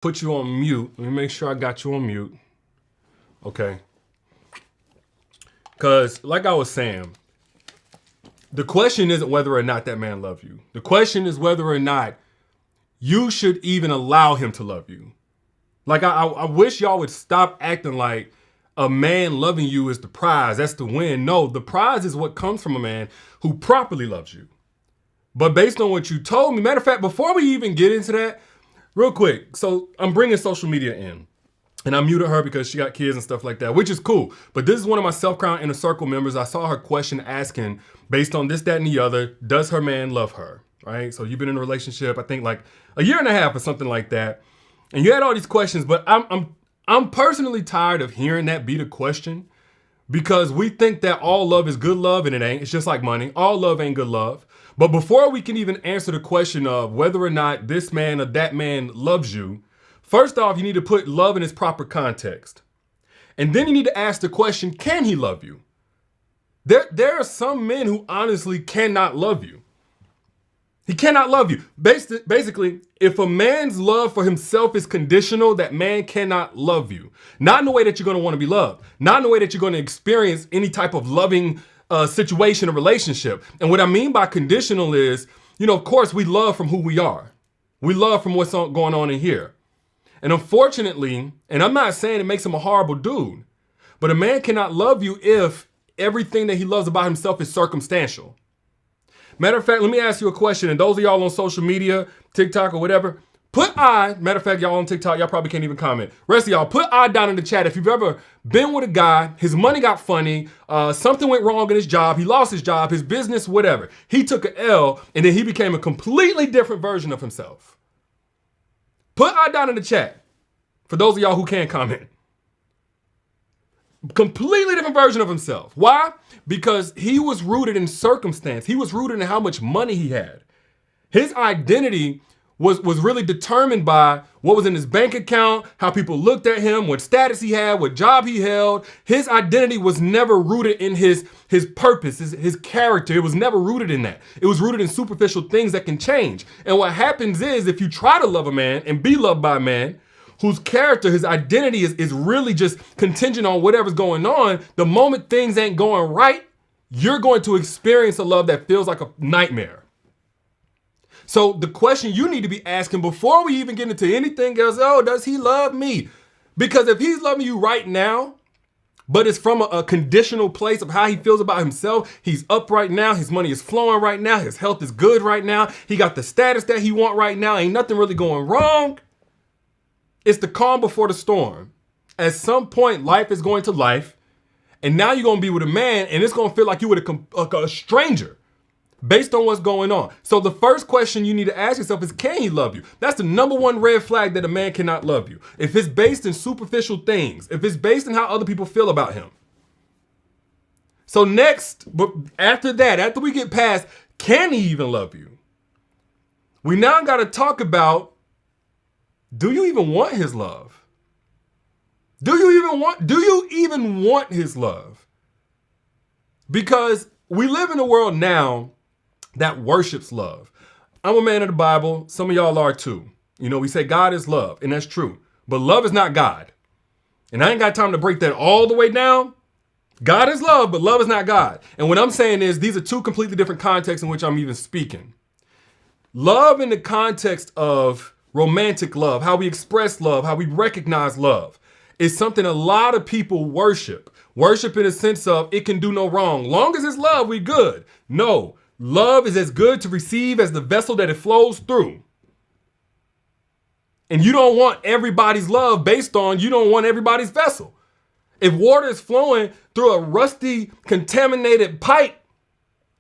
Put you on mute. Let me make sure I got you on mute. Okay. Because, like I was saying, the question isn't whether or not that man loves you. The question is whether or not you should even allow him to love you. Like, I wish y'all would stop acting like a man loving you is the prize. That's the win. No, the prize is what comes from a man who properly loves you. But based on what you told me, matter of fact, before we even get into that, real quick, so I'm bringing social media in. And I muted her because she got kids and stuff like that, which is cool. But this is one of my Self-Crown Inner Circle members. I saw her question asking, based on this, that, and the other, does her man love her? Right? So you've been in a relationship, I think like a year and a half or something like that. And you had all these questions, but I'm personally tired of hearing that be the question, because we think that all love is good love, and it ain't. It's just like money. All love ain't good love. But before we can even answer the question of whether or not this man or that man loves you, first off, you need to put love in its proper context. And then you need to ask the question, can he love you? There are some men who honestly cannot love you. He cannot love you. Basically, if a man's love for himself is conditional, that man cannot love you. Not in the way that you're going to want to be loved. Not in the way that you're going to experience any type of loving situation or relationship. And what I mean by conditional is, of course, we love from who we are. We love from what's going on in here. And unfortunately, and I'm not saying it makes him a horrible dude, but a man cannot love you if everything that he loves about himself is circumstantial. Matter of fact, let me ask you a question. And those of y'all on social media, TikTok or whatever, matter of fact, y'all on TikTok, y'all probably can't even comment. Rest of y'all, put I down in the chat if you've ever been with a guy, his money got funny, something went wrong in his job, he lost his job, his business, whatever. He took an L, and then he became a completely different version of himself. Put I down in the chat for those of y'all who can't comment. Completely different version of himself. Why? Because he was rooted in circumstance. He was rooted in how much money he had. His identity was really determined by what was in his bank account, how people looked at him, what status he had, what job he held. His identity was never rooted in his purpose, his character. It was never rooted in that. It was rooted in superficial things that can change. And what happens is, if you try to love a man and be loved by a man whose character, his identity is really just contingent on whatever's going on, the moment things ain't going right, you're going to experience a love that feels like a nightmare. So the question you need to be asking before we even get into anything else, does he love me? Because if he's loving you right now, but it's from a conditional place of how he feels about himself, he's up right now, his money is flowing right now, his health is good right now, he got the status that he want right now, ain't nothing really going wrong. It's the calm before the storm. At some point, life is going to life, and now you're going to be with a man, and it's going to feel like you with a stranger based on what's going on. So the first question you need to ask yourself is, can he love you? That's the number one red flag that a man cannot love you. If it's based in superficial things, if it's based in how other people feel about him. So next, but after that, after we get past, can he even love you? We now got to talk about, do you even want his love? Do you even want his love? Because we live in a world now that worships love. I'm a man of the Bible. Some of y'all are too. We say God is love, and that's true. But love is not God. And I ain't got time to break that all the way down. God is love, but love is not God. And what I'm saying is these are two completely different contexts in which I'm even speaking. Love in the context of romantic love, how we express love, how we recognize love, is something a lot of people worship. Worship in the sense of it can do no wrong. Long as it's love, we good. No, love is as good to receive as the vessel that it flows through. And you don't want everybody's love based on you don't want everybody's vessel. If water is flowing through a rusty, contaminated pipe,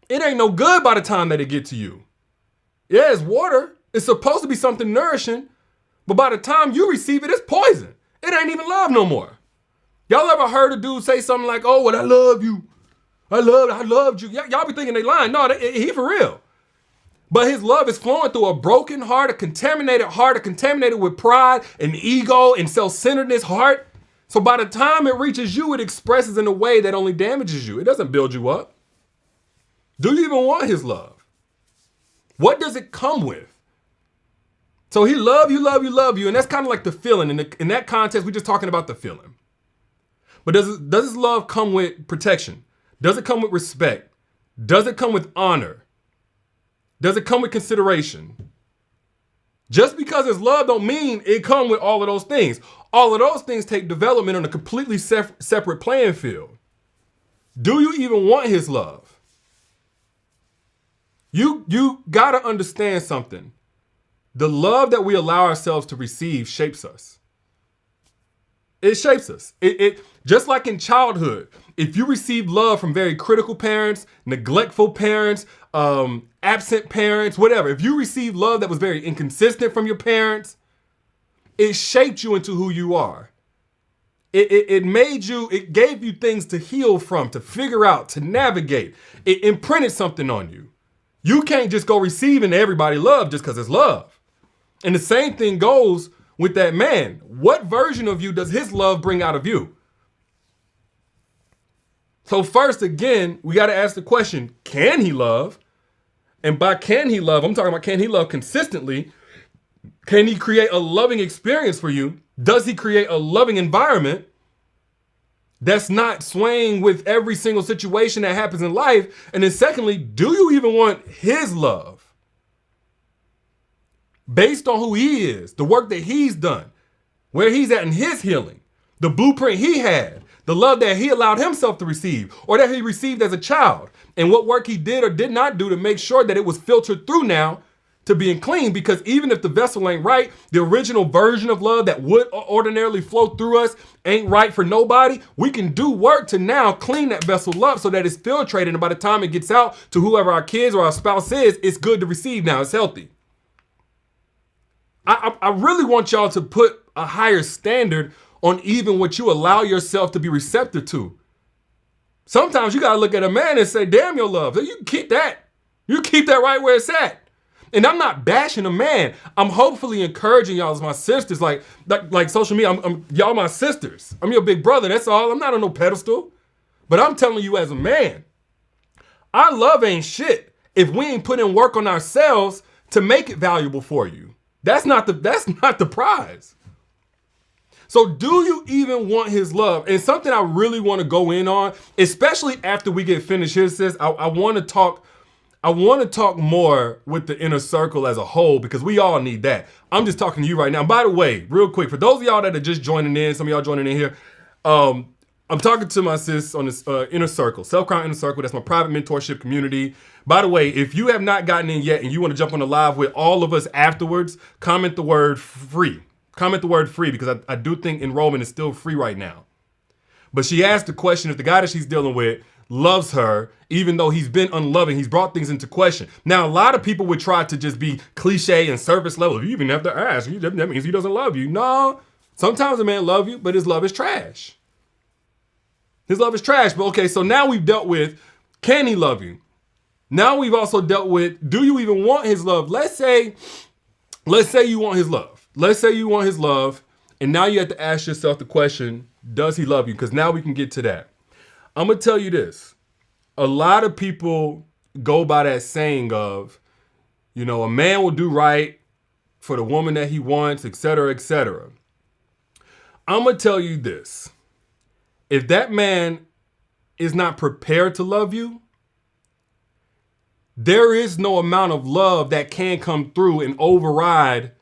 it ain't no good by the time that it get to you. Yeah, it's water. It's supposed to be something nourishing, but by the time you receive it, it's poison. It ain't even love no more. Y'all ever heard a dude say something like, "Oh, well, I love you. I loved you." Y'all be thinking they lying. No, he for real. But his love is flowing through a broken heart, a contaminated with pride and ego and self-centeredness heart. So by the time it reaches you, it expresses in a way that only damages you. It doesn't build you up. Do you even want his love? What does it come with? So he love you, love you, love you. And that's kind of like the feeling. In that context, we're just talking about the feeling. But does his love come with protection? Does it come with respect? Does it come with honor? Does it come with consideration? Just because it's love don't mean it come with all of those things. All of those things take development on a completely separate playing field. Do you even want his love? You gotta understand something. The love that we allow ourselves to receive shapes us. It shapes us. It just like in childhood, if you receive love from very critical parents, neglectful parents, absent parents, whatever. If you receive love that was very inconsistent from your parents, it shaped you into who you are. It gave you things to heal from, to figure out, to navigate. It imprinted something on you. You can't just go receiving everybody love just because it's love. And the same thing goes with that man. What version of you does his love bring out of you? So first, again, we got to ask the question, can he love? And by can he love, I'm talking about can he love consistently? Can he create a loving experience for you? Does he create a loving environment that's not swaying with every single situation that happens in life? And then secondly, do you even want his love? Based on who he is, the work that he's done, where he's at in his healing, the blueprint he had, the love that he allowed himself to receive or that he received as a child, and what work he did or did not do to make sure that it was filtered through now to being clean. Because even if the vessel ain't right, the original version of love that would ordinarily flow through us ain't right for nobody. We can do work to now clean that vessel up so that it's filtrated, and by the time it gets out to whoever our kids or our spouse is, it's good to receive now. It's healthy. I really want y'all to put a higher standard on even what you allow yourself to be receptive to. Sometimes you got to look at a man and say, damn your love. You keep that. You keep that right where it's at. And I'm not bashing a man. I'm hopefully encouraging y'all as my sisters. Like social media, y'all my sisters. I'm your big brother, that's all. I'm not on no pedestal. But I'm telling you as a man, our love ain't shit if we ain't put in work on ourselves to make it valuable for you. That's not the prize. So do you even want his love? And something I really want to go in on, especially after we get finished here, sis, I want to talk more with the inner circle as a whole, because we all need that. I'm just talking to you right now. And by the way, real quick, for those of y'all that are just joining in, some of y'all joining in here, I'm talking to my sis on this inner circle, Self-Crown Inner Circle. That's my private mentorship community. By the way, if you have not gotten in yet and you want to jump on the live with all of us afterwards, comment the word free. Comment the word free, because I do think enrollment is still free right now. But she asked the question if the guy that she's dealing with loves her, even though he's been unloving. He's brought things into question. Now, a lot of people would try to just be cliche and surface level. You even have to ask, that means he doesn't love you. No, sometimes a man love you, but his love is trash. His love is trash. But okay, so now we've dealt with, can he love you? Now we've also dealt with, do you even want his love? Let's say you want his love. Let's say you want his love, and now you have to ask yourself the question, does he love you? Because now we can get to that. I'm going to tell you this. A lot of people go by that saying of, a man will do right for the woman that he wants, et cetera, et cetera. I'm going to tell you this. If that man is not prepared to love you, there is no amount of love that can come through and override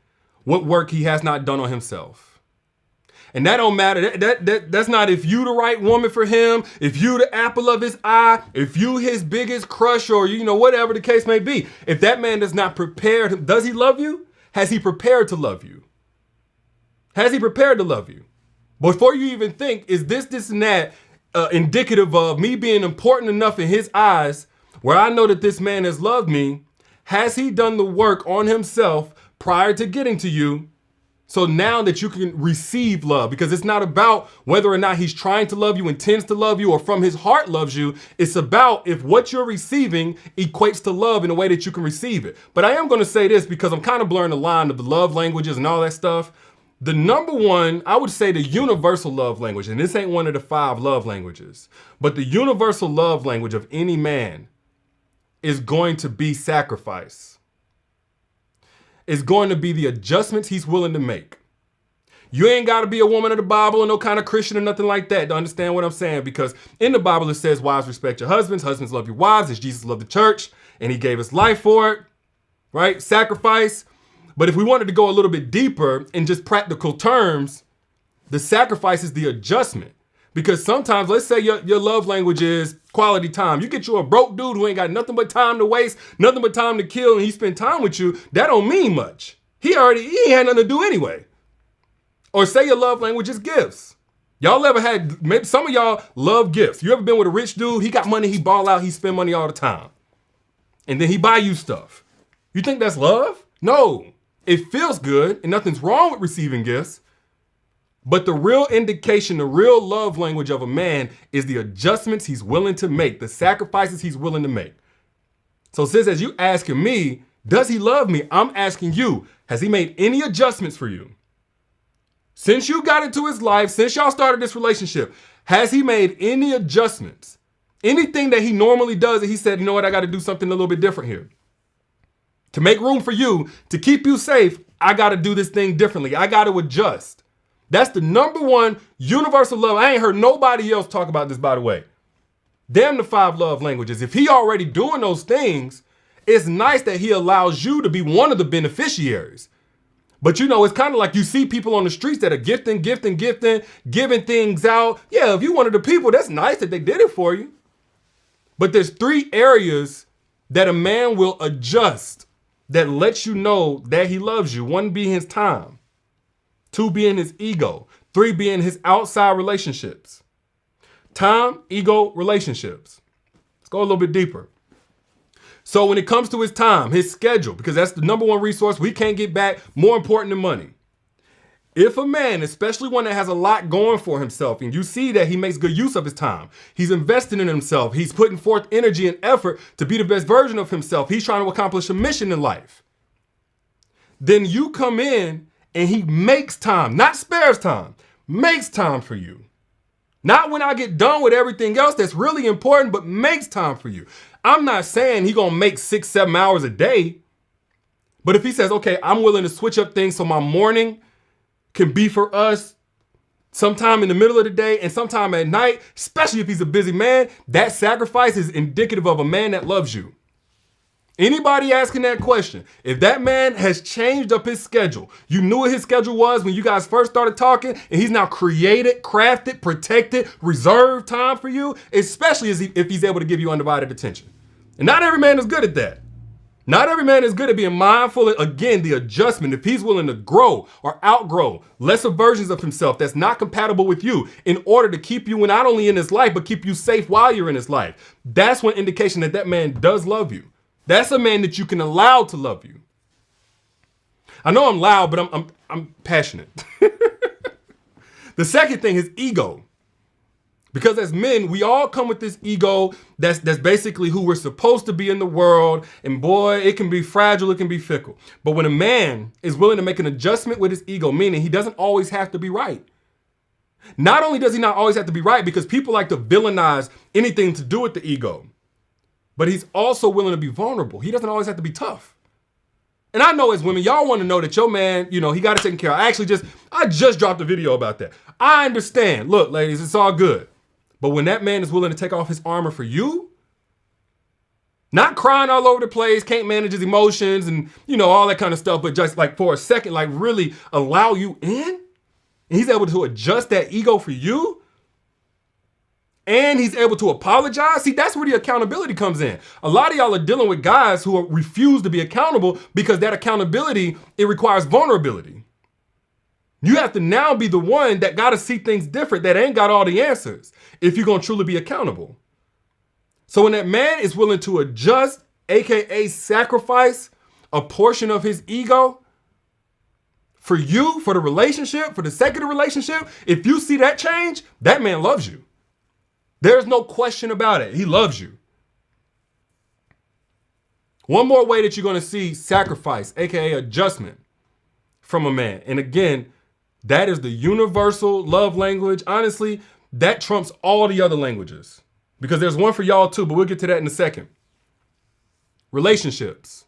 what work he has not done on himself. And that don't matter. That's not if you the right woman for him, if you the apple of his eye, if you his biggest crush, or whatever the case may be. If that man is not prepared, does he love you? Has he prepared to love you? Has he prepared to love you? Before you even think, is this and that indicative of me being important enough in his eyes where I know that this man has loved me? Has he done the work on himself prior to getting to you? So now that you can receive love, because it's not about whether or not he's trying to love you, intends to love you, or from his heart loves you. It's about if what you're receiving equates to love in a way that you can receive it. But I am going to say this, because I'm kind of blurring the line of the love languages and all that stuff. The number one, I would say the universal love language, and this ain't one of the 5 love languages, but the universal love language of any man is going to be sacrifice. is going to be the adjustments he's willing to make. You ain't got to be a woman of the Bible or no kind of Christian or nothing like that to understand what I'm saying, because in the Bible it says, wives, respect your husbands, husbands, love your wives, as Jesus loved the church, and he gave his life for it, right? Sacrifice. But if we wanted to go a little bit deeper in just practical terms, the sacrifice is the adjustment. Because sometimes, let's say your love language is quality time. You get you a broke dude who ain't got nothing but time to waste, nothing but time to kill, and he spend time with you, that don't mean much. He ain't had nothing to do anyway. Or say your love language is gifts. Y'all ever had, maybe some of y'all love gifts. You ever been with a rich dude? He got money, he ball out, he spend money all the time. And then he buy you stuff. You think that's love? No. It feels good, and nothing's wrong with receiving gifts. But the real indication, the real love language of a man is the adjustments he's willing to make, the sacrifices he's willing to make. So sis, as you asking me, does he love me? I'm asking you, has he made any adjustments for you? Since you got into his life, since y'all started this relationship, has he made any adjustments? Anything that he normally does that he said, you know what, I got to do something a little bit different here. To make room for you, to keep you safe, I got to do this thing differently. I got to adjust. That's the number one universal love. I ain't heard nobody else talk about this, by the way. Damn the 5 love languages. If he already doing those things, it's nice that he allows you to be one of the beneficiaries. But you know, it's kind of like you see people on the streets that are gifting, giving things out. Yeah, if you one of the people, that's nice that they did it for you. But there's 3 areas that a man will adjust that lets you know that he loves you. 1 being his time. 2 being his ego. 3 being his outside relationships. Time, ego, relationships. Let's go a little bit deeper. So when it comes to his time, his schedule, because that's the number 1 resource we can't get back, more important than money. If a man, especially one that has a lot going for himself, and you see that he makes good use of his time, he's investing in himself, he's putting forth energy and effort to be the best version of himself, he's trying to accomplish a mission in life, then you come in and he makes time, not spares time, makes time for you. Not when I get done with everything else that's really important, but makes time for you. I'm not saying he gonna make 6-7 hours a day, but if he says, okay, I'm willing to switch up things so my morning can be for us sometime in the middle of the day and sometime at night, especially if he's a busy man, that sacrifice is indicative of a man that loves you. Anybody asking that question, if that man has changed up his schedule, you knew what his schedule was when you guys first started talking, and he's now created, crafted, protected, reserved time for you, especially if he's able to give you undivided attention. And not every man is good at that. Not every man is good at being mindful of, again, the adjustment. If he's willing to grow or outgrow lesser versions of himself that's not compatible with you in order to keep you not only in his life, but keep you safe while you're in his life, that's one indication that that man does love you. That's a man that you can allow to love you. I know I'm loud, but I'm passionate. The second thing is ego. Because as men, we all come with this ego that's basically who we're supposed to be in the world. And boy, it can be fragile, it can be fickle. But when a man is willing to make an adjustment with his ego, meaning he doesn't always have to be right. Not only does he not always have to be right, because people like to villainize anything to do with the ego, but he's also willing to be vulnerable. He doesn't always have to be tough. And I know as women, y'all want to know that your man, you know, he got it taken care of. I just dropped a video about that. I understand. Look, ladies, it's all good. But when that man is willing to take off his armor for you, not crying all over the place, can't manage his emotions and, you know, all that kind of stuff, but just like for a second, like really allow you in, and he's able to adjust that ego for you, and he's able to apologize. See, that's where the accountability comes in. A lot of y'all are dealing with guys who refuse to be accountable because that accountability, it requires vulnerability. You have to now be the one that got to see things different, that ain't got all the answers, if you're going to truly be accountable. So when that man is willing to adjust, AKA sacrifice a portion of his ego for you, for the relationship, for the sake of the relationship, if you see that change, that man loves you. There's no question about it. He loves you. One more way that you're going to see sacrifice, AKA adjustment from a man. And again, that is the universal love language. Honestly, that trumps all the other languages, because there's one for y'all too, but we'll get to that in a second. Relationships.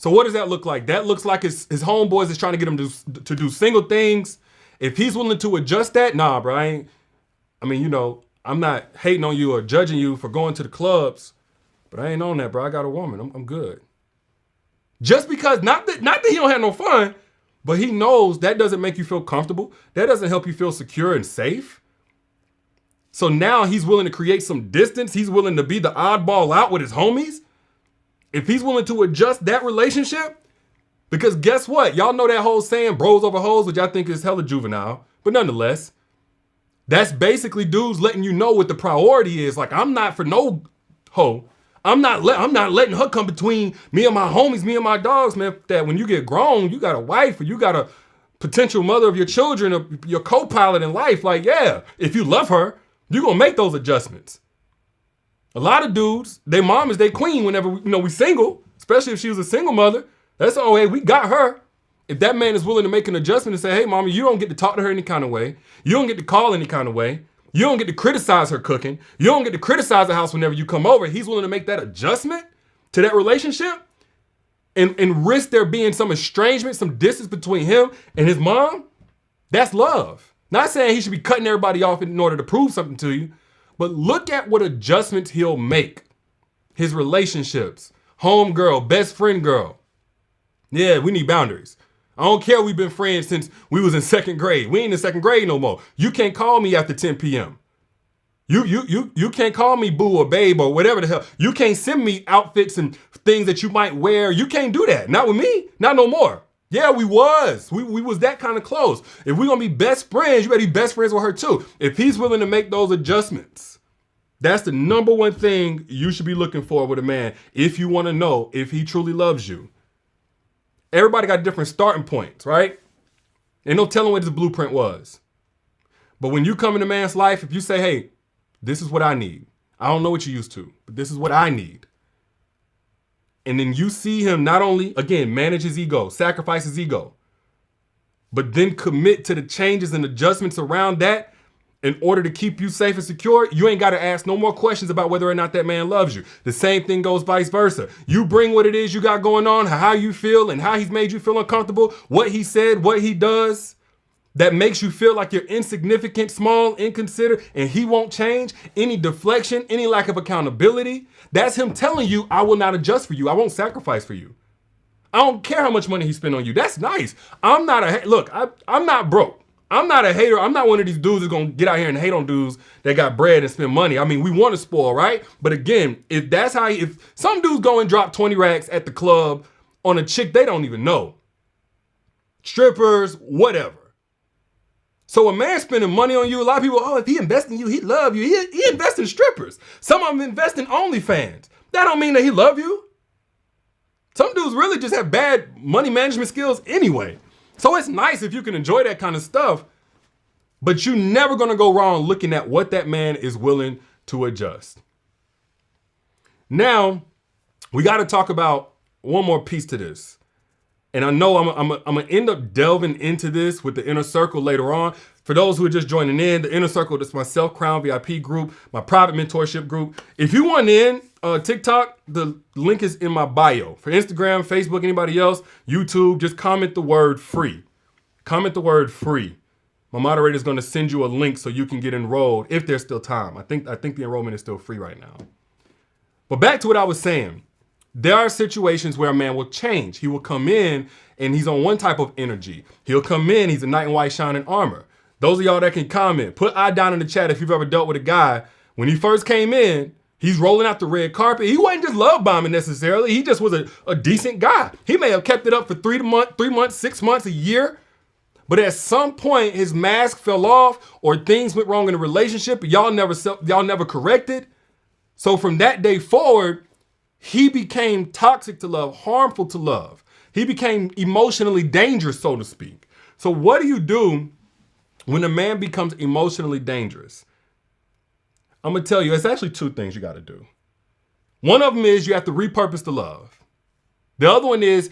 So what does that look like? That looks like his homeboys is trying to get him to do single things. If he's willing to adjust that, nah, bro. I'm not hating on you or judging you for going to the clubs, but I ain't on that, bro. I got a woman. I'm good. Just because, not that he don't have no fun, but he knows that doesn't make you feel comfortable. That doesn't help you feel secure and safe. So now he's willing to create some distance. He's willing to be the oddball out with his homies. If he's willing to adjust that relationship, because guess what? Y'all know that whole saying, bros over hoes, which I think is hella juvenile, but nonetheless, that's basically dudes letting you know what the priority is. Like, I'm not for no hoe. I'm not letting her come between me and my homies, me and my dogs, man. That when you get grown, you got a wife or you got a potential mother of your children or your co-pilot in life. Like, yeah, if you love her, you're going to make those adjustments. A lot of dudes, their mom is their queen whenever we single, especially if she was a single mother. That's, oh, hey, we got her. If that man is willing to make an adjustment and say, hey, mama, you don't get to talk to her any kind of way. You don't get to call any kind of way. You don't get to criticize her cooking. You don't get to criticize the house whenever you come over. He's willing to make that adjustment to that relationship and risk there being some estrangement, some distance between him and his mom. That's love. Not saying he should be cutting everybody off in order to prove something to you, but look at what adjustments he'll make. His relationships, home girl, best friend girl. Yeah, we need boundaries. I don't care we've been friends since we was in second grade. We ain't in second grade no more. You can't call me after 10 p.m. You can't call me boo or babe or whatever the hell. You can't send me outfits and things that you might wear. You can't do that. Not with me. Not no more. Yeah, we was. We was that kind of close. If we're going to be best friends, you better be best friends with her too. If he's willing to make those adjustments, that's the number one thing you should be looking for with a man if you want to know if he truly loves you. Everybody got different starting points, right? Ain't no telling what his blueprint was. But when you come in a man's life, if you say, hey, this is what I need. I don't know what you used to, but this is what I need. And then you see him not only, again, manage his ego, sacrifice his ego, but then commit to the changes and adjustments around that in order to keep you safe and secure. You ain't got to ask no more questions about whether or not that man loves you. The same thing goes vice versa. You bring what it is you got going on, how you feel and how he's made you feel uncomfortable, what he said, what he does that makes you feel like you're insignificant, small, inconsiderate, and he won't change. Any deflection, any lack of accountability, that's him telling you, I will not adjust for you. I won't sacrifice for you. I don't care how much money he spent on you. That's nice. I'm not broke. I'm not a hater. I'm not one of these dudes that's going to get out here and hate on dudes that got bread and spend money. I mean, we want to spoil, right? But again, if some dudes go and drop 20 racks at the club on a chick they don't even know, strippers, whatever. So a man spending money on you, a lot of people, oh, if he invest in you, he love you. He invest in strippers. Some of them invest in OnlyFans. That don't mean that he love you. Some dudes really just have bad money management skills anyway. So it's nice if you can enjoy that kind of stuff, but you're never going to go wrong looking at what that man is willing to adjust. Now, we got to talk about one more piece to this. And I know I'm going to end up delving into this with the Inner Circle later on. For those who are just joining in, the Inner Circle, that's my Self-Crown VIP group, my private mentorship group. If you want in TikTok, the link is in my bio. For Instagram, Facebook, anybody else, YouTube, just comment the word free. Comment the word free. My moderator is going to send you a link so you can get enrolled if there's still time. I think the enrollment is still free right now. But back to what I was saying. There are situations where a man will change. He will come in and he's on one type of energy. He'll come in, he's a knight in white shining armor. Those of y'all that can comment, put I down in the chat if you've ever dealt with a guy. When he first came in, he's rolling out the red carpet. He wasn't just love bombing necessarily. He just was a decent guy. He may have kept it up for 3 months, 6 months, a year. But at some point, his mask fell off or things went wrong in the relationship. Y'all never corrected. So from that day forward, he became toxic to love, harmful to love. He became emotionally dangerous, so to speak. So what do you do when a man becomes emotionally dangerous? I'm going to tell you, it's actually 2 things you got to do. One of them is you have to repurpose the love. The other one is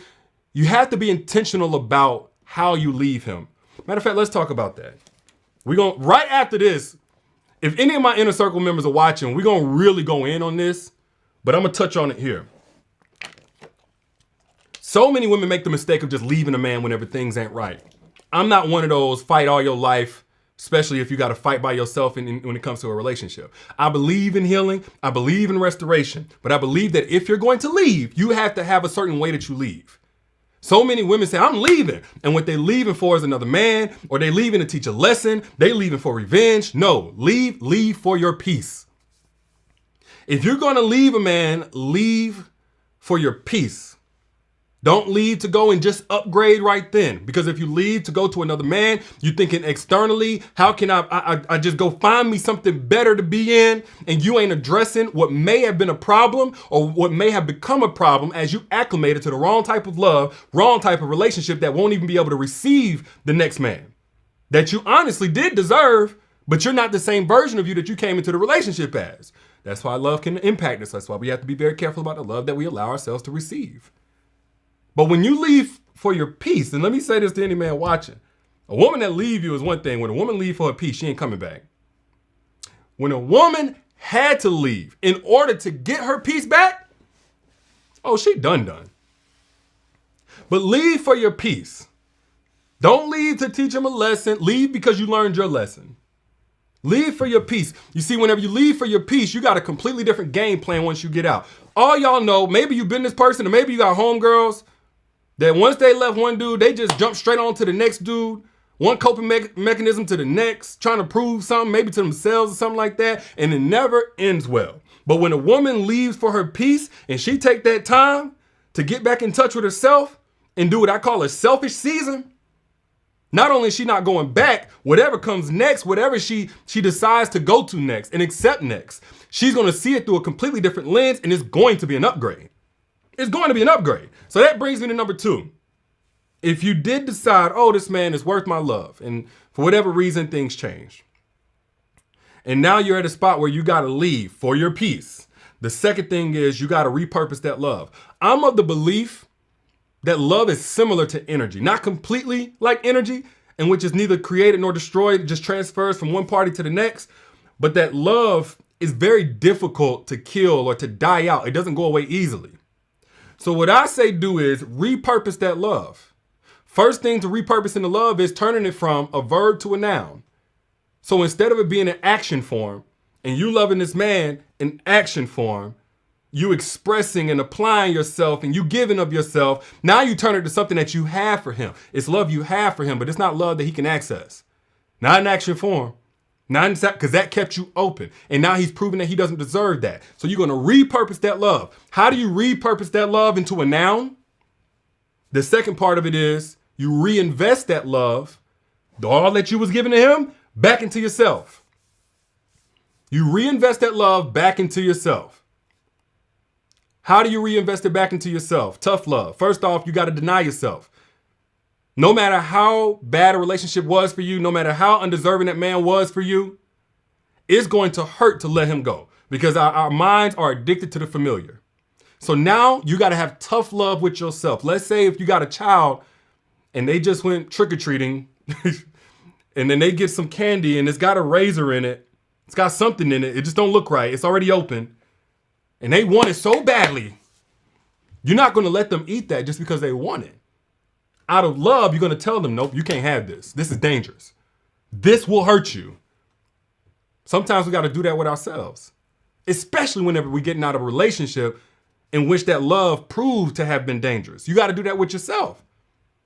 you have to be intentional about how you leave him. Matter of fact, let's talk about that. We're going right after this. If any of my Inner Circle members are watching, we're going to really go in on this. But I'm going to touch on it here. So many women make the mistake of just leaving a man whenever things ain't right. I'm not one of those fight all your life, especially if you got to fight by yourself when it comes to a relationship. I believe in healing. I believe in restoration. But I believe that if you're going to leave, you have to have a certain way that you leave. So many women say, I'm leaving. And what they leaving for is another man, or they leaving to teach a lesson. They leaving for revenge. No, leave for your peace. If you're going to leave a man, leave for your peace. Don't leave to go and just upgrade right then. Because if you leave to go to another man, you're thinking externally, how can I just go find me something better to be in? And you ain't addressing what may have been a problem or what may have become a problem as you acclimated to the wrong type of love, wrong type of relationship that won't even be able to receive the next man that you honestly did deserve, but you're not the same version of you that you came into the relationship as. That's why love can impact us. That's why we have to be very careful about the love that we allow ourselves to receive. But when you leave for your peace, and let me say this to any man watching, a woman that leave you is one thing. When a woman leave for her peace, she ain't coming back. When a woman had to leave in order to get her peace back, oh, she done. But leave for your peace. Don't leave to teach him a lesson. Leave because you learned your lesson. Leave for your peace. You see, whenever you leave for your peace, you got a completely different game plan once you get out. All y'all know, maybe you've been this person, or maybe you got homegirls that once they left one dude, they just jump straight on to the next dude. One coping mechanism to the next, trying to prove something, maybe to themselves or something like that, and it never ends well. But when a woman leaves for her peace and she take that time to get back in touch with herself and do what I call a selfish season, not only is she not going back, whatever comes next, whatever she decides to go to next and accept next, she's going to see it through a completely different lens, and it's going to be an upgrade. It's going to be an upgrade. So that brings me to number 2. If you did decide, oh, this man is worth my love, and for whatever reason, things change, and now you're at a spot where you got to leave for your peace, the second thing is you got to repurpose that love. I'm of the belief that love is similar to energy, not completely like energy, in which is neither created nor destroyed, it just transfers from one party to the next, but that love is very difficult to kill or to die out. It doesn't go away easily. So what I say do is repurpose that love. First thing to repurpose in the love is turning it from a verb to a noun. So instead of it being an action form, and you loving this man in action form, you expressing and applying yourself and you giving of yourself, now you turn it to something that you have for him. It's love you have for him, but it's not love that he can access. Not in action form. Not because that kept you open. And now he's proven that he doesn't deserve that. So you're going to repurpose that love. How do you repurpose that love into a noun? The second part of it is you reinvest that love, all that you was giving to him, back into yourself. You reinvest that love back into yourself. How do you reinvest it back into yourself? Tough love. First off, you got to deny yourself. No matter how bad a relationship was for you, no matter how undeserving that man was for you, it's going to hurt to let him go because our minds are addicted to the familiar. So now you got to have tough love with yourself. Let's say if you got a child and they just went trick-or-treating and then they get some candy and it's got a razor in it. It's got something in it. It just don't look right. It's already open. And they want it so badly. You're not going to let them eat that just because they want it. Out of love, you're going to tell them, nope, you can't have this. This is dangerous. This will hurt you. Sometimes we got to do that with ourselves, especially whenever we're getting out of a relationship in which that love proved to have been dangerous. You got to do that with yourself.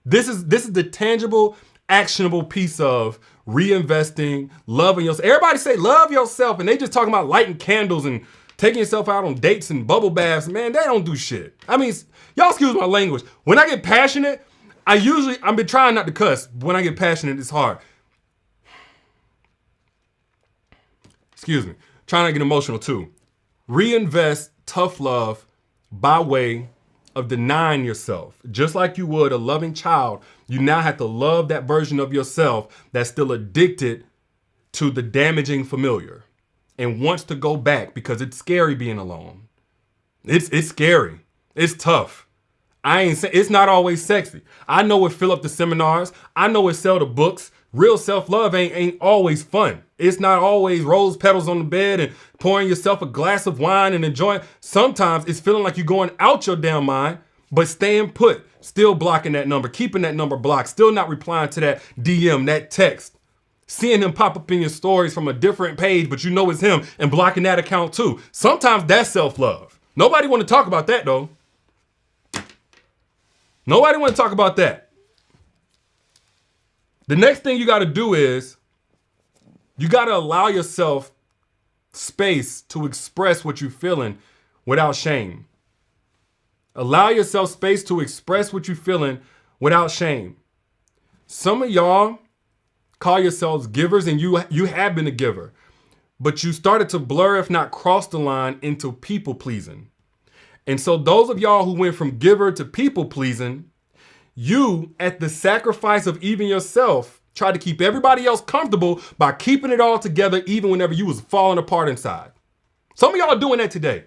This is the tangible, actionable piece of reinvesting, loving yourself. Everybody say love yourself, and they just talking about lighting candles and taking yourself out on dates and bubble baths. Man, they don't do shit. I mean, y'all excuse my language. When I get passionate, I've been trying not to cuss. When I get passionate, it's hard. Excuse me. Trying to get emotional too. Reinvest tough love by way of denying yourself. Just like you would a loving child, you now have to love that version of yourself that's still addicted to the damaging familiar and wants to go back because it's scary being alone. It's scary. It's tough. It's not always sexy. I know it fill up the seminars. I know it sell the books. Real self-love ain't always fun. It's not always rose petals on the bed and pouring yourself a glass of wine and enjoying. Sometimes it's feeling like you're going out your damn mind but staying put, still blocking that number, keeping that number blocked, still not replying to that DM, that text, seeing him pop up in your stories from a different page, but you know it's him, and blocking that account too. Sometimes that's self-love. Nobody want to talk about that though. Nobody want to talk about that. The next thing you got to do is you got to allow yourself space to express what you're feeling without shame. Allow yourself space to express what you're feeling without shame. Some of y'all call yourselves givers, and you have been a giver, but you started to blur, if not cross the line, into people pleasing. And so those of y'all who went from giver to people pleasing, you, at the sacrifice of even yourself, tried to keep everybody else comfortable by keeping it all together even whenever you was falling apart inside. Some of y'all are doing that today.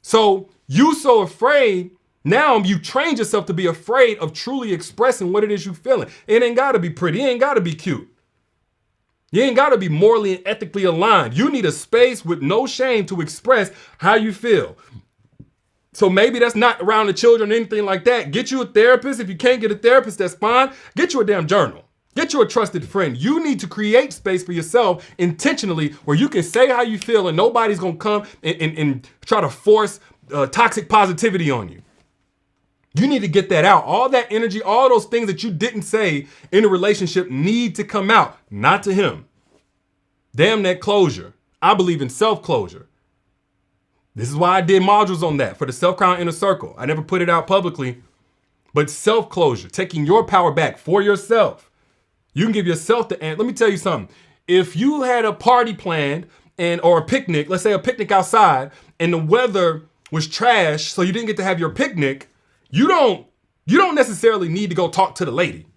So you so afraid, now you trained yourself to be afraid of truly expressing what it is you feeling. It ain't gotta be pretty, it ain't gotta be cute. You ain't gotta be morally and ethically aligned. You need a space with no shame to express how you feel. So maybe that's not around the children or anything like that. Get you a therapist. If you can't get a therapist, that's fine. Get you a damn journal. Get you a trusted friend. You need to create space for yourself intentionally where you can say how you feel and nobody's gonna come and try to force toxic positivity on you. You need to get that out. All that energy, all those things that you didn't say in a relationship need to come out, not to him. Damn that closure. I believe in self-closure. This is why I did modules on that for the self-crown inner circle. I never put it out publicly, but self-closure, taking your power back for yourself. You can give yourself the answer. Let me tell you something. If you had a party planned or a picnic, let's say a picnic outside, and the weather was trash, so you didn't get to have your picnic, you don't necessarily need to go talk to the lady.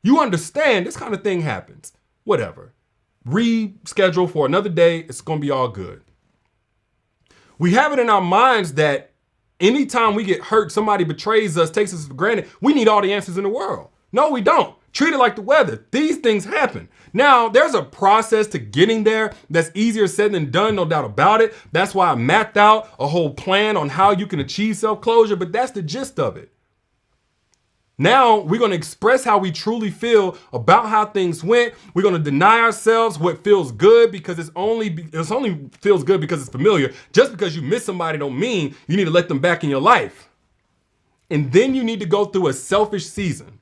You understand this kind of thing happens. Whatever. Reschedule for another day. It's going to be all good. We have it in our minds that anytime we get hurt, somebody betrays us, takes us for granted, we need all the answers in the world. No, we don't. Treat it like the weather. These things happen. Now, there's a process to getting there that's easier said than done, no doubt about it. That's why I mapped out a whole plan on how you can achieve self-closure, but that's the gist of it. Now, we're going to express how we truly feel about how things went. We're going to deny ourselves what feels good because it's only feels good because it's familiar. Just because you miss somebody don't mean you need to let them back in your life. And then you need to go through a selfish season,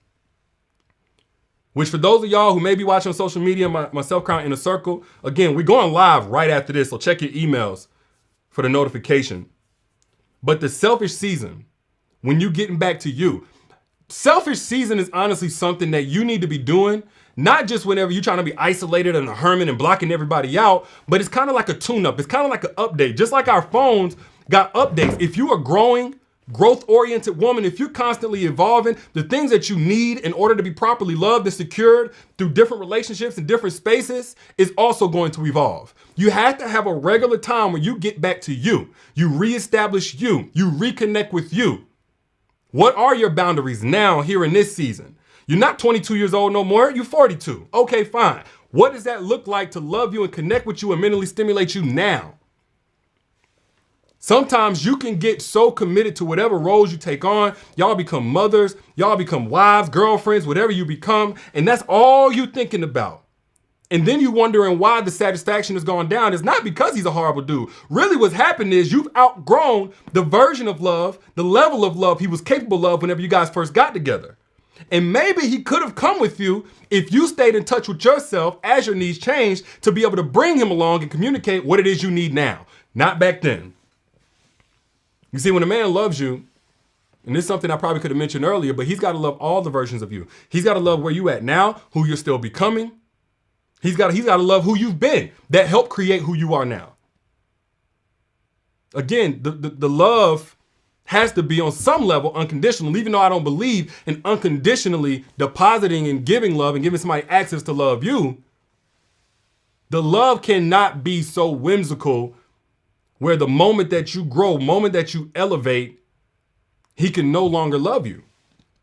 which for those of y'all who may be watching on social media, my self-crown inner circle, again, we're going live right after this, so check your emails for the notification. But the selfish season, when you getting back to you, selfish season is honestly something that you need to be doing, not just whenever you're trying to be isolated and a hermit and blocking everybody out, but it's kind of like a tune-up. It's kind of like an update. Just like our phones got updates. If you are growing, growth-oriented woman, if you're constantly evolving, the things that you need in order to be properly loved and secured through different relationships and different spaces is also going to evolve. You have to have a regular time where you get back to you. You reestablish you. You reconnect with you. What are your boundaries now here in this season? You're not 22 years old no more. You're 42. Okay, fine. What does that look like to love you and connect with you and mentally stimulate you now? Sometimes you can get so committed to whatever roles you take on. Y'all become mothers. Y'all become wives, girlfriends, whatever you become. And that's all you thinking about. And then you wondering why the satisfaction has gone down. It's not because he's a horrible dude. Really what's happened is you've outgrown the version of love, the level of love he was capable of whenever you guys first got together. And maybe he could have come with you if you stayed in touch with yourself as your needs changed to be able to bring him along and communicate what it is you need now, not back then. You see, when a man loves you, and this is something I probably could have mentioned earlier, but he's got to love all the versions of you. He's got to love where you at now, who you're still becoming. He's got to love who you've been that helped create who you are now. Again, the love has to be on some level unconditional, even though I don't believe in unconditionally depositing and giving love and giving somebody access to love you. The love cannot be so whimsical where the moment that you grow, moment that you elevate, he can no longer love you.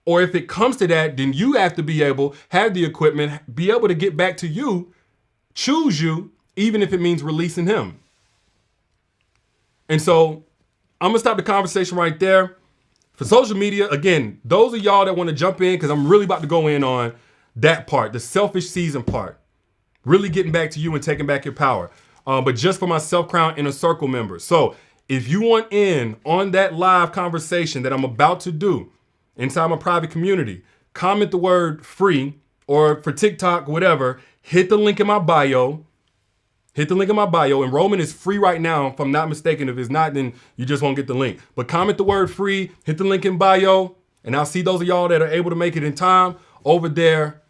Or if it comes to that, then you have to be able, have the equipment, be able to get back to you, choose you, even if it means releasing him. And so I'm gonna stop the conversation right there. For social media, again, those of y'all that want to jump in, because I'm really about to go in on that part, the selfish season part. Really getting back to you and taking back your power. But just for my Self-Crown Inner Circle members. So if you want in on that live conversation that I'm about to do inside my private community, comment the word free, or for TikTok, whatever, hit the link in my bio. Hit the link in my bio. Enrollment is free right now, if I'm not mistaken. If it's not, then you just won't get the link. But comment the word free, hit the link in bio, and I'll see those of y'all that are able to make it in time over there